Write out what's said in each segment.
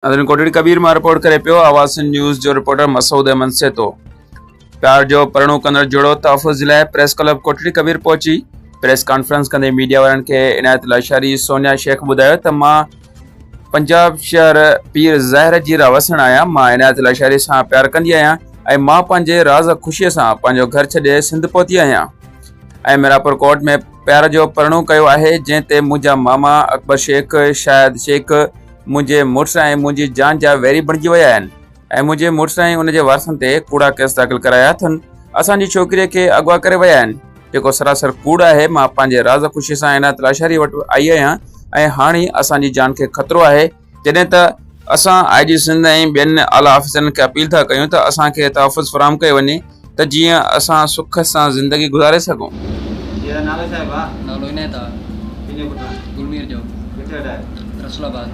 अदन कोटड़ी कबीर में रिपोर्ट करे पियो आवाज़ न्यूज़ जो रिपोर्टर मसूद अहमद से तो प्यार जो परणो कंदड़ जोड़ो तहफ़ुज़ लाइ प्रेस क्लब कोटड़ी कबीर पहुची प्रेस कॉन्फ्रेंस कंदे मीडिया वारनि खे इनायत लाशारी सोनिया शेख ॿुधायो त मां पंजाब शहर पीर ज़ाहिर जी वसण आहियां। मां इनायत लाशारी सां प्यार कंदी आहियां ऐं मां पंहिंजे राज़ ख़ुशीअ सां पंहिंजो घर छॾे सिंध पहुती आहियां ऐं मीरापुर कोर्ट में प्यार जो परणो कयो आहे जंहिं ते मुंहिंजा मामा अकबर शेख शाहिद शेख मुझे मुड़ुस ऐं मुंहिंजी जान जा वैरी बणिजी विया आहिनि ऐं मुंहिंजे मुड़ुस ऐं उनजे वारसनि ते कूड़ा केस दाख़िल कराया अथनि। असांजी छोकिरीअ खे अगवा करे विया आहिनि जेको सरासर कूड़ आहे। मां पंहिंजे राज़ ख़ुशी सां इनायत लाशारी वटि आई आहियां ऐं हाणे असांजी जान खे ख़तरो आहे जॾहिं त असां IG सिंध ऐं ॿियनि आला ऑफिसरनि खे अपील था कयूं त असांखे तहफ़ुज़ फ़राहम कयो वञे त जीअं असां सुख सां ज़िंदगी गुज़ारे सघूं। नालो इनायत गुलमीर जो रसूलाबाद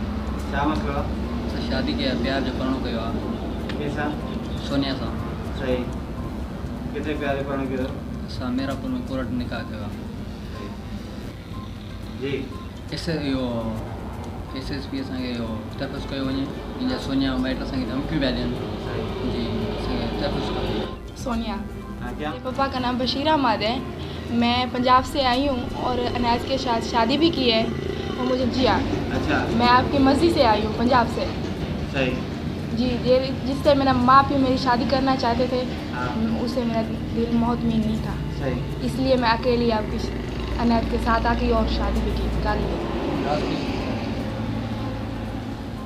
शादी के प्यार जो परणो कयो आहे सोनिया सां। सही किथे प्यार जो परणो कयो? असां मीरापुर में कोर्ट निकाह कयो आहे जी। SSP असांखे इहो तहफ़ुज़ कयो वञे जीअं सोनिया माइट असांखे धमकियूं पिया ॾियनि जी असांखे तहफ़ुज़ कयो। सोनिया। क्या? पापा का नाम बशीर अहमद है। मैं पंजाब से आई हूँ और अनाज के साथ शादी भी की है और मुझे जी हाँ। अच्छा। मैं आपकी मर्ज़ी से आई हूँ पंजाब से। सही। जी जिससे मेरा माँ बाप मेरी शादी करना चाहते थे हाँ। उससे मेरा दिल मुतमईन नहीं था। सही। इसलिए मैं अकेली आपकी अनाज के साथ आके और शादी भी की कर ली।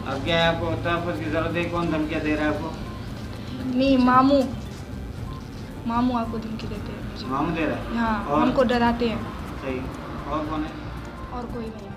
अब क्या है आपको तहफ़ुज़ की ज़रूरत है? कौन धमकियाँ दे रहा है आपको? नहीं मामू आपको धमकी देते हैं। मामू दे रहा है? हाँ और? हमको डराते हैं। सही। और कौन है? और कोई नहीं।